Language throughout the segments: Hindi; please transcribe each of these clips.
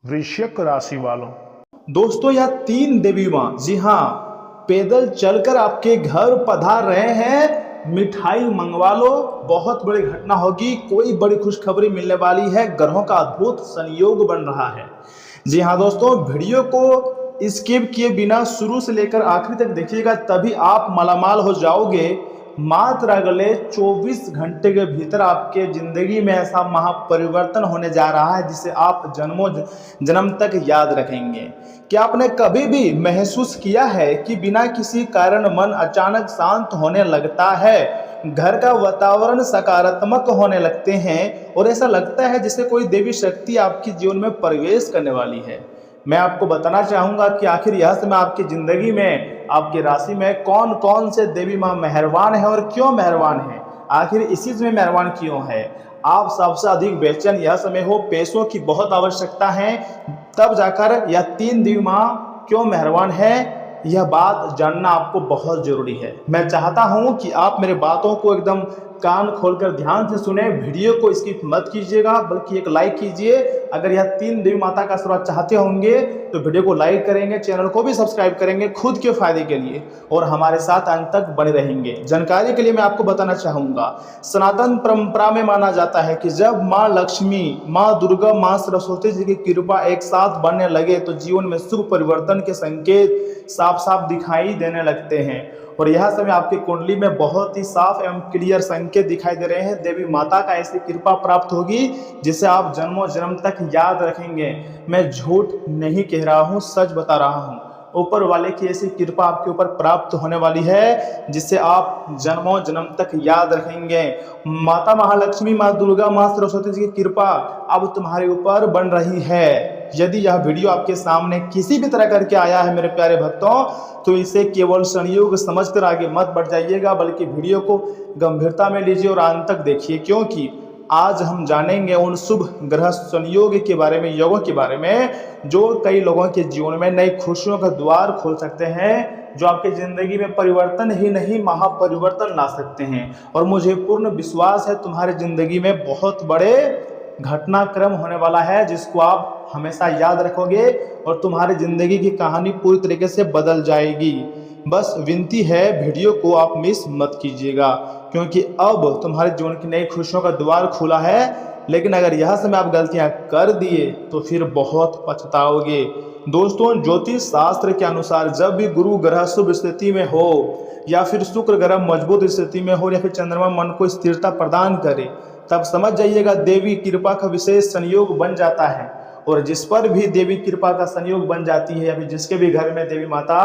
वृश्चिक राशि वालों, दोस्तों यह 3 देवी माँ, जी हाँ, पैदल चलकर आपके घर पधार रहे हैं। मिठाई मंगवा लो, बहुत बड़ी घटना होगी, कोई बड़ी खुशखबरी मिलने वाली है। ग्रहों का अद्भुत संयोग बन रहा है। जी हाँ दोस्तों, वीडियो को स्किप किए बिना शुरू से लेकर आखिरी तक देखिएगा, तभी आप मालामाल हो जाओगे। मात्र अगले 24 घंटे के भीतर आपके जिंदगी में ऐसा महापरिवर्तन होने जा रहा है जिसे आप जन्मों जन्म तक याद रखेंगे। क्या आपने कभी भी महसूस किया है कि बिना किसी कारण मन अचानक शांत होने लगता है, घर का वातावरण सकारात्मक होने लगते हैं और ऐसा लगता है जैसे कोई देवी शक्ति आपके जीवन में प्रवेश करने वाली है? मैं आपको बताना चाहूंगा कि आखिर यह समय आपकी जिंदगी में, आपकी राशि में कौन कौन से देवी माँ मेहरबान है और क्यों मेहरबान है, आखिर इसी समय मेहरबान क्यों है। आप सबसे अधिक बेचैन यह समय हो, पैसों की बहुत आवश्यकता है, तब जाकर यह 3 देवी माँ क्यों मेहरबान है, यह बात जानना आपको बहुत जरूरी है। मैं चाहता हूं कि आप मेरे बातों को एकदम कान खोलकर ध्यान से सुने, वीडियो को स्किप मत कीजिएगा, बल्कि एक लाइक कीजिए। अगर यह 3 देवी माता का आशीर्वाद चाहते होंगे तो वीडियो को लाइक करेंगे, चैनल को भी सब्सक्राइब करेंगे खुद के फायदे के लिए, और हमारे साथ अंत तक बने रहेंगे। जानकारी के लिए मैं आपको बताना चाहूंगा, सनातन परंपरा में माना जाता है कि जब माँ लक्ष्मी, माँ दुर्गा, माँ सरस्वती जी की कृपा एक साथ बनने लगे तो जीवन में शुभ परिवर्तन के संकेत साफ साफ दिखाई देने लगते हैं। और यह समय आपकी कुंडली में बहुत ही साफ एवं क्लियर संकेत दिखाई दे रहे हैं। देवी माता का ऐसी कृपा प्राप्त होगी जिसे आप जन्मों जन्म तक याद रखेंगे। मैं झूठ नहीं कह रहा हूँ, सच बता रहा हूँ। ऊपर वाले की ऐसी कृपा आपके ऊपर प्राप्त होने वाली है जिसे आप जन्मों जन्म तक याद रखेंगे। माता महालक्ष्मी, माँ दुर्गा, माँ सरस्वती जी की कृपा अब तुम्हारे ऊपर बन रही है। यदि यह वीडियो आपके सामने किसी भी तरह करके आया है मेरे प्यारे भक्तों, तो इसे केवल संयोग समझकर आगे मत बढ़ जाइएगा, बल्कि वीडियो को गंभीरता में लीजिए और अंत तक देखिए, क्योंकि आज हम जानेंगे उन शुभ ग्रह संयोग के बारे में, योगों के बारे में, जो कई लोगों के जीवन में नई खुशियों का द्वार खोल सकते हैं, जो आपकी जिंदगी में परिवर्तन ही नहीं महापरिवर्तन ला सकते हैं। और मुझे पूर्ण विश्वास है तुम्हारी जिंदगी में बहुत बड़े घटनाक्रम होने वाला है जिसको आप हमेशा याद रखोगे और तुम्हारी जिंदगी की कहानी पूरी तरीके से बदल जाएगी। बस विनती है, वीडियो को आप मिस मत कीजिएगा, क्योंकि अब तुम्हारे जीवन की नई खुशियों का द्वार खुला है। लेकिन अगर यह समय आप गलतियां कर दिए तो फिर बहुत पछताओगे। दोस्तों, ज्योतिष शास्त्र के अनुसार जब भी गुरु ग्रह शुभ स्थिति में हो, या फिर शुक्र ग्रह मजबूत स्थिति में हो, या फिर चंद्रमा मन को स्थिरता प्रदान करे, तब समझ जाइएगा देवी कृपा का विशेष संयोग बन जाता है। और जिस पर भी देवी कृपा का संयोग बन जाती है, या फिर जिसके भी घर में देवी माता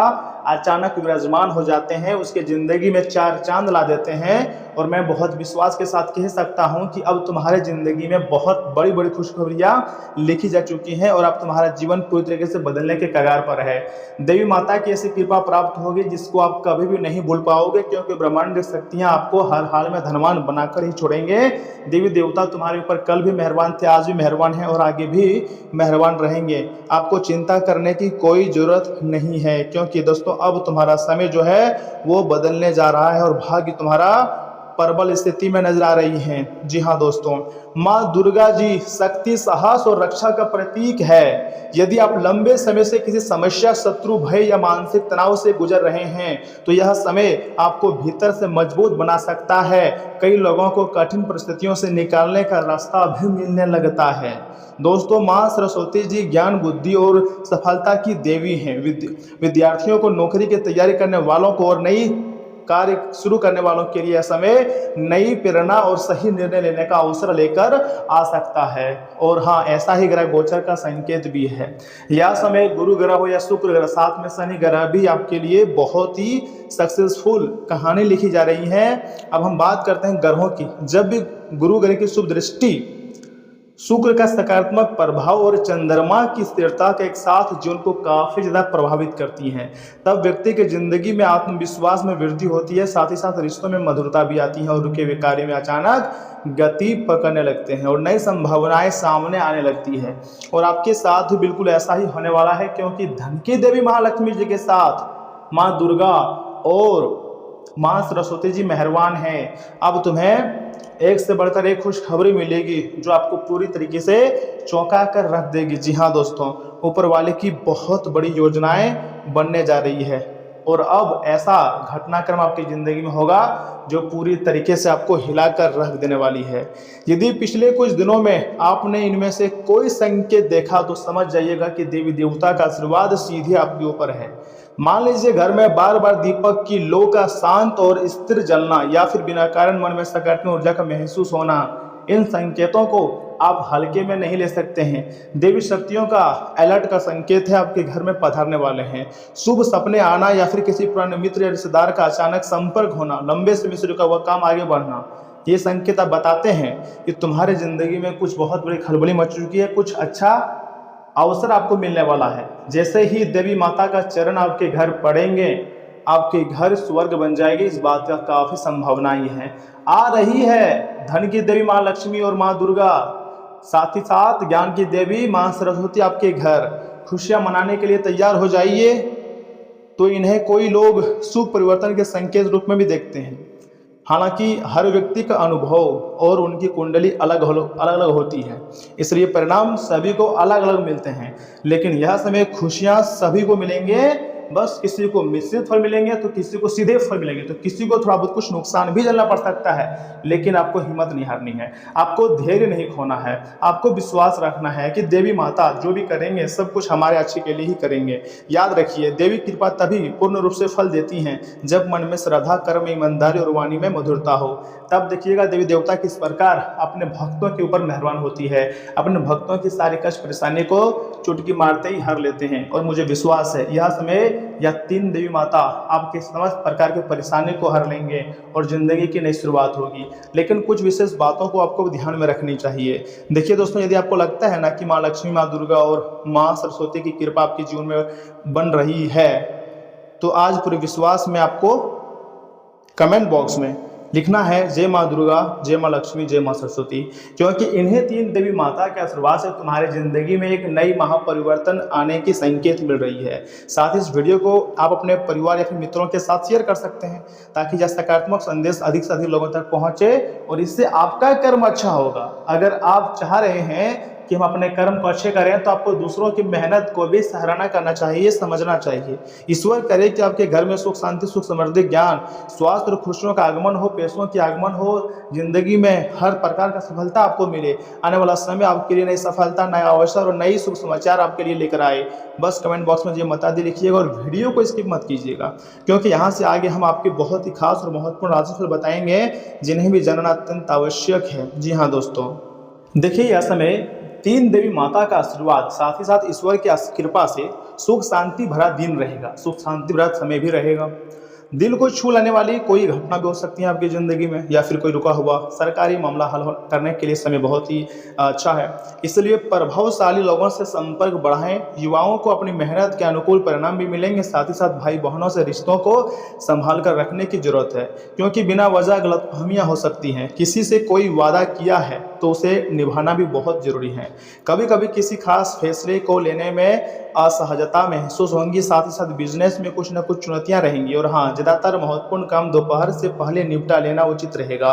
अचानक विराजमान हो जाते हैं, उसके जिंदगी में 4 चांद ला देते हैं। और मैं बहुत विश्वास के साथ कह सकता हूं कि अब तुम्हारे जिंदगी में बहुत बड़ी बड़ी खुशखबरियां लिखी जा चुकी हैं और अब तुम्हारा जीवन पूरी तरीके से बदलने के कगार पर है। देवी माता की ऐसी कृपा प्राप्त होगी जिसको आप कभी भी नहीं भूल पाओगे, क्योंकि ब्रह्मांड शक्तियां आपको हर हाल में धनवान बनाकर ही छोड़ेंगे। देवी देवता तुम्हारे ऊपर कल भी मेहरबान थे, आज भी मेहरबान है और आगे भी मेहरबान रहेंगे। आपको चिंता करने की कोई जरूरत नहीं है, क्योंकि दोस्तों अब तुम्हारा समय जो है वो बदलने जा रहा है और भाग्य तुम्हारा प्रबल स्थिति में नजर आ रही हैं। जी हाँ दोस्तों, माँ दुर्गा जी शक्ति, साहस और रक्षा का प्रतीक है। यदि आप लंबे समय से किसी समस्या, शत्रु, भय या मानसिक तनाव से गुजर रहे हैं तो यह समय आपको भीतर से मजबूत बना सकता है। कई लोगों को कठिन परिस्थितियों से निकालने का रास्ता भी मिलने लगता है। दोस्तों, माँ सरस्वती जी ज्ञान, बुद्धि और सफलता की देवी हैं। विद्यार्थियों को, नौकरी की तैयारी करने वालों को और नई कार्य शुरू करने वालों के लिए यह समय नई प्रेरणा और सही निर्णय लेने का अवसर लेकर आ सकता है। और हाँ, ऐसा ही ग्रह गोचर का संकेत भी है। यह समय गुरु ग्रह हो या शुक्र ग्रह, साथ में शनि ग्रह भी आपके लिए बहुत ही सक्सेसफुल कहानी लिखी जा रही है। अब हम बात करते हैं ग्रहों की। जब भी गुरु ग्रह की शुभ दृष्टि, शुक्र का सकारात्मक प्रभाव और चंद्रमा की स्थिरता के एक साथ जीवन को काफी ज्यादा प्रभावित करती हैं, तब व्यक्ति की जिंदगी में आत्मविश्वास में वृद्धि होती है, साथ ही साथ रिश्तों में मधुरता भी आती है और रुके हुए कार्य में अचानक गति पकड़ने लगते हैं और नई संभावनाएं सामने आने लगती है। और आपके साथ भी बिल्कुल ऐसा ही होने वाला है, क्योंकि धन की देवी महालक्ष्मी जी के साथ माँ दुर्गा और माँ सरस्वती जी मेहरबान हैं। अब तुम्हें एक से बढ़कर एक खुशखबरी मिलेगी जो आपको पूरी तरीके से चौंका कर रख देगी। जी हाँ दोस्तों, ऊपर वाले की बहुत बड़ी योजनाएं बनने जा रही है और अब ऐसा घटनाक्रम आपकी ज़िंदगी में होगा जो पूरी तरीके से आपको हिलाकर रख देने वाली है। यदि पिछले कुछ दिनों में आपने इनमें से कोई संकेत देखा तो समझ जाइएगा कि देवी देवता का आशीर्वाद सीधे आपके ऊपर है। मान लीजिए घर में बार बार दीपक की लो का शांत और स्थिर जलना या फिर बिना कारण मन में सकारात्मक ऊर्जा का महसूस होना, इन संकेतों को आप हल्के में नहीं ले सकते हैं। देवी शक्तियों का अलर्ट का संकेत है, आपके घर में पधारने वाले हैं। शुभ सपने आना या फिर किसी पुराने मित्र या रिश्तेदार का अचानक संपर्क होना, लंबे समय से रुका हुआ काम आगे बढ़ना, ये संकेत आप बताते हैं कि तुम्हारी जिंदगी में कुछ बहुत बड़ी खलबली मच चुकी है, कुछ अच्छा अवसर आपको मिलने वाला है। जैसे ही देवी माता का चरण आपके घर पड़ेंगे, आपके घर स्वर्ग बन जाएगी, इस बात का काफी संभावनाएं हैं। आ रही है धन की देवी माँ लक्ष्मी और माँ दुर्गा, साथ ही साथ ज्ञान की देवी माँ सरस्वती आपके घर। खुशियां मनाने के लिए तैयार हो जाइए। तो इन्हें कोई लोग शुभ परिवर्तन के संकेत रूप में भी देखते हैं। हालांकि हर व्यक्ति का अनुभव और उनकी कुंडली अलग अलग होती है, इसलिए परिणाम सभी को अलग अलग मिलते हैं। लेकिन यह समय खुशियां सभी को मिलेंगे, बस किसी को मिश्रित फल मिलेंगे तो किसी को सीधे फल मिलेंगे, तो किसी को थोड़ा बहुत कुछ नुकसान भी झेलना पड़ सकता है। लेकिन आपको हिम्मत नहीं हारनी है, आपको धैर्य नहीं खोना है, आपको विश्वास रखना है कि देवी माता जो भी करेंगे सब कुछ हमारे अच्छे के लिए ही करेंगे। याद रखिए, देवी कृपा तभी पूर्ण रूप से फल देती हैं जब मन में श्रद्धा, कर्म, ईमानदारी और वाणी में मधुरता हो। तब देखिएगा देवी देवता किस प्रकार अपने भक्तों के ऊपर मेहरबान होती है, अपने भक्तों की सारी कष्ट परेशानी को चुटकी मारते ही हर लेते हैं। और मुझे विश्वास है यह समय या 3 देवी माता आपके समस्त प्रकार के परेशानी को हर लेंगे और जिंदगी की नई शुरुआत होगी। लेकिन कुछ विशेष बातों को आपको ध्यान में रखनी चाहिए। देखिए दोस्तों, यदि आपको लगता है ना कि माँ लक्ष्मी, माँ दुर्गा और माँ सरस्वती की कृपा आपके जीवन में बन रही है, तो आज पूरे विश्वास में आपको कमेंट बॉक्स में लिखना है जय माँ दुर्गा, जय माँ लक्ष्मी, जय माँ सरस्वती, क्योंकि इन्हें 3 देवी माता के आशीर्वाद से तुम्हारी जिंदगी में एक नई महापरिवर्तन आने की संकेत मिल रही है। साथ ही इस वीडियो को आप अपने परिवार या फिर मित्रों के साथ शेयर कर सकते हैं ताकि यह सकारात्मक संदेश अधिक से अधिक लोगों तक पहुंचे और इससे आपका कर्म अच्छा होगा। अगर आप चाह रहे हैं कि हम अपने कर्म को अच्छे करें तो आपको दूसरों की मेहनत को भी सराहना करना चाहिए, समझना चाहिए। ईश्वर करे कि आपके घर में सुख शांति, सुख समृद्धि, ज्ञान, स्वास्थ्य और खुशियों का आगमन हो, पैसों की आगमन हो, जिंदगी में हर प्रकार का सफलता आपको मिले। आने वाला समय आपके लिए नई सफलता, नया अवसर और नई शुभ समाचार आपके लिए लेकर आए। बस कमेंट बॉक्स में ये मत दी लिखिएगा और वीडियो को स्किप मत कीजिएगा, क्योंकि यहाँ से आगे हम आपके बहुत ही खास और महत्वपूर्ण राशिफल बताएंगे जिन्हें भी जानना अत्यंत आवश्यक है। जी हाँ दोस्तों, देखिए यह समय 3 देवी माता का आशीर्वाद, साथ ही साथ ईश्वर की कृपा से सुख शांति भरा दिन रहेगा, सुख शांति भरा समय भी रहेगा। दिल को छू लेने वाली कोई घटना भी हो सकती है आपकी ज़िंदगी में, या फिर कोई रुका हुआ सरकारी मामला हल करने के लिए समय बहुत ही अच्छा है। इसलिए प्रभावशाली लोगों से संपर्क बढ़ाएं। युवाओं को अपनी मेहनत के अनुकूल परिणाम भी मिलेंगे। साथ ही साथ भाई बहनों से रिश्तों को संभाल कर रखने की जरूरत है, क्योंकि बिना वजह गलतफहमियां हो सकती हैं। किसी से कोई वादा किया है तो उसे निभाना भी बहुत जरूरी है। कभी कभी किसी खास फैसले को लेने में असहजता महसूस होंगी। साथ ही साथ बिजनेस में कुछ न कुछ चुनौतियां रहेंगी। और हाँ, ज़्यादातर महत्वपूर्ण काम दोपहर से पहले निपटा लेना उचित रहेगा।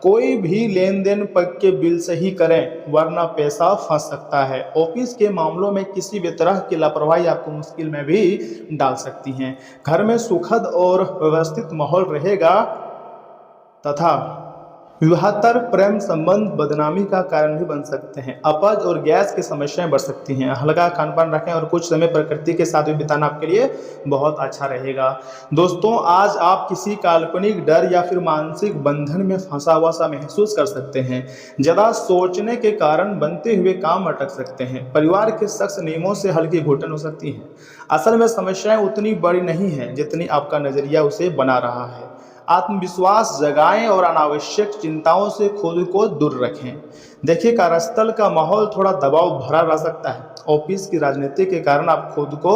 कोई भी लेन देन पक्के बिल से ही करें, वरना पैसा फंस सकता है। ऑफिस के मामलों में किसी भी तरह की लापरवाही आपको मुश्किल में भी डाल सकती हैं। घर में सुखद और व्यवस्थित माहौल रहेगा तथा विवाहतर प्रेम संबंध बदनामी का कारण भी बन सकते हैं। अपच और गैस की समस्याएं बढ़ सकती हैं। हल्का खानपान रखें और कुछ समय प्रकृति के साथ भी बिताना आपके लिए बहुत अच्छा रहेगा। दोस्तों, आज आप किसी काल्पनिक डर या फिर मानसिक बंधन में फंसा हुआ सा महसूस कर सकते हैं। ज़्यादा सोचने के कारण बनते हुए काम अटक सकते हैं। परिवार के सख्त नियमों से हल्की घुटन हो सकती है। असल में समस्याएं उतनी बड़ी नहीं है जितनी आपका नजरिया उसे बना रहा है। आत्मविश्वास जगाएं और अनावश्यक चिंताओं से खुद को दूर रखें। देखिए, कार्यस्थल का माहौल थोड़ा दबाव भरा रह सकता है। ऑफिस की राजनीति के कारण आप खुद को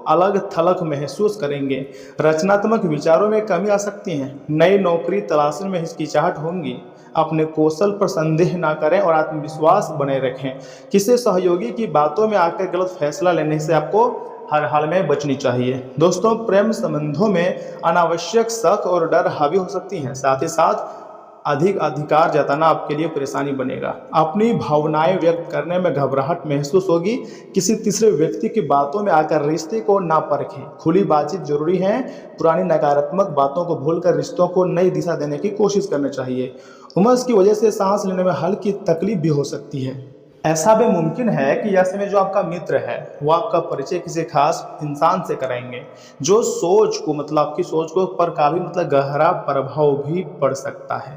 अलग थलग महसूस करेंगे। रचनात्मक विचारों में कमी आ सकती है। नई नौकरी तलाशने में हिचकिचाहट होंगी। अपने कौशल पर संदेह ना करें और आत्मविश्वास बनाए रखें। किसी सहयोगी की बातों में आकर गलत फैसला लेने से आपको हर हाल में बचनी चाहिए। दोस्तों, प्रेम संबंधों में अनावश्यक शक और डर हावी हो सकती हैं। साथ ही साथ अधिक अधिकार जताना आपके लिए परेशानी बनेगा। अपनी भावनाएं व्यक्त करने में घबराहट महसूस होगी। किसी तीसरे व्यक्ति की बातों में आकर रिश्ते को ना परखें। खुली बातचीत जरूरी है। पुरानी नकारात्मक बातों को भूलकर रिश्तों को नई दिशा देने की कोशिश करनी चाहिए। उम्र की वजह से सांस लेने में हल्की तकलीफ भी हो सकती है। ऐसा भी मुमकिन है कि यह समय जो आपका मित्र है वो आपका परिचय किसी खास इंसान से कराएंगे, जो सोच को आपकी सोच को पर काफी गहरा प्रभाव भी पड़ सकता है।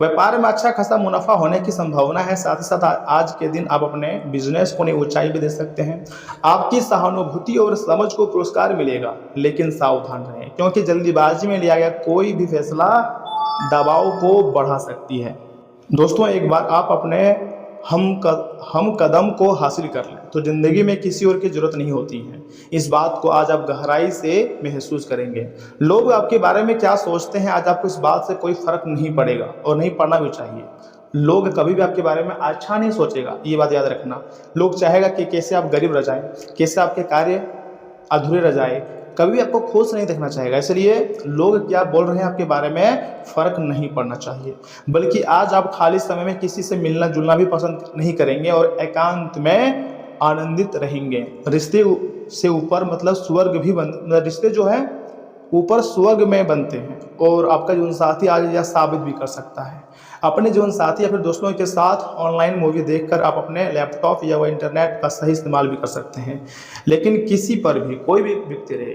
व्यापार में अच्छा खासा मुनाफा होने की संभावना है। साथ ही साथ आज के दिन आप अपने बिजनेस को नई ऊंचाई भी दे सकते हैं। आपकी सहानुभूति और समझ को पुरस्कार मिलेगा, लेकिन सावधान रहें क्योंकि जल्दीबाजी में लिया गया कोई भी फैसला दबाव को बढ़ा सकती है। दोस्तों, एक बार आप अपने हम कदम को हासिल कर लें तो जिंदगी में किसी और की जरूरत नहीं होती है। इस बात को आज आप गहराई से महसूस करेंगे। लोग आपके बारे में क्या सोचते हैं, आज आपको इस बात से कोई फर्क नहीं पड़ेगा और नहीं पड़ना भी चाहिए। लोग कभी भी आपके बारे में अच्छा नहीं सोचेगा, ये बात याद रखना। लोग चाहेगा कि कैसे आप गरीब रह जाएं, कैसे आपके कार्य अधूरे रह जाए, कभी आपको खुश नहीं देखना चाहेगा। इसलिए लोग क्या बोल रहे हैं आपके बारे में फर्क नहीं पड़ना चाहिए, बल्कि आज आप खाली समय में किसी से मिलना जुलना भी पसंद नहीं करेंगे और एकांत में आनंदित रहेंगे। रिश्ते से ऊपर स्वर्ग भी रिश्ते जो है ऊपर स्वर्ग में बनते हैं और आपका जीवन साथी आज यह साबित भी कर सकता है। अपने जीवन साथी या फिर दोस्तों के साथ ऑनलाइन मूवी देखकर आप अपने लैपटॉप या वह इंटरनेट का सही इस्तेमाल भी कर सकते हैं। लेकिन किसी पर भी कोई भी व्यक्ति रहे,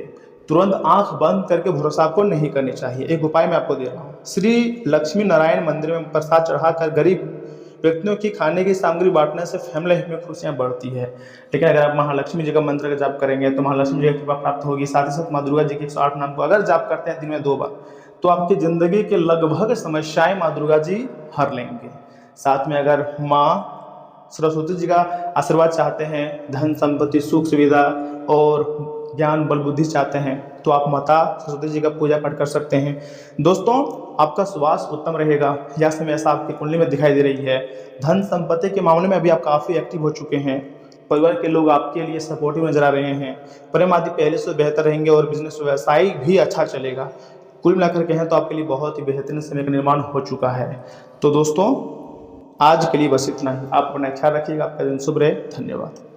तुरंत आंख बंद करके भरोसा आपको नहीं करनी चाहिए। एक उपाय मैं आपको दे रहा हूँ। श्री लक्ष्मी नारायण मंदिर में प्रसाद चढ़ाकर गरीब व्यक्तियों की खाने की सामग्री बांटने से फैमिली में खुशियां बढ़ती है। लेकिन अगर आप महालक्ष्मी जी का मंत्र का जाप करेंगे तो महालक्ष्मी जी की कृपा प्राप्त होगी। साथ ही साथ माँ दुर्गा जी के 108 नाम को अगर जाप करते हैं दिन में 2 बार, तो आपकी जिंदगी के लगभग समस्याएं माँ दुर्गा जी हर लेंगे। साथ में अगर माँ सरस्वती जी का आशीर्वाद चाहते हैं, धन संपत्ति सुख सुविधा और ज्ञान बल बुद्धि चाहते हैं, तो आप माता सरस्वती जी का पूजा पाठ कर सकते हैं। दोस्तों, आपका स्वास्थ्य उत्तम रहेगा। यह समय ऐसा आपकी कुंडली में दिखाई दे रही है। धन संपत्ति के मामले में अभी आप काफ़ी एक्टिव हो चुके हैं। परिवार के लोग आपके लिए सपोर्टिव नजर आ रहे हैं। प्रेम आदि पहले से बेहतर रहेंगे और बिजनेस व्यवसाय भी अच्छा चलेगा। कुल मिलाकर कहें तो आपके लिए बहुत ही बेहतरीन समय का निर्माण हो चुका है। तो दोस्तों, आज के लिए बस इतना ही। आप अपना ख्याल रखिएगा। आपका दिन शुभ रहे। धन्यवाद।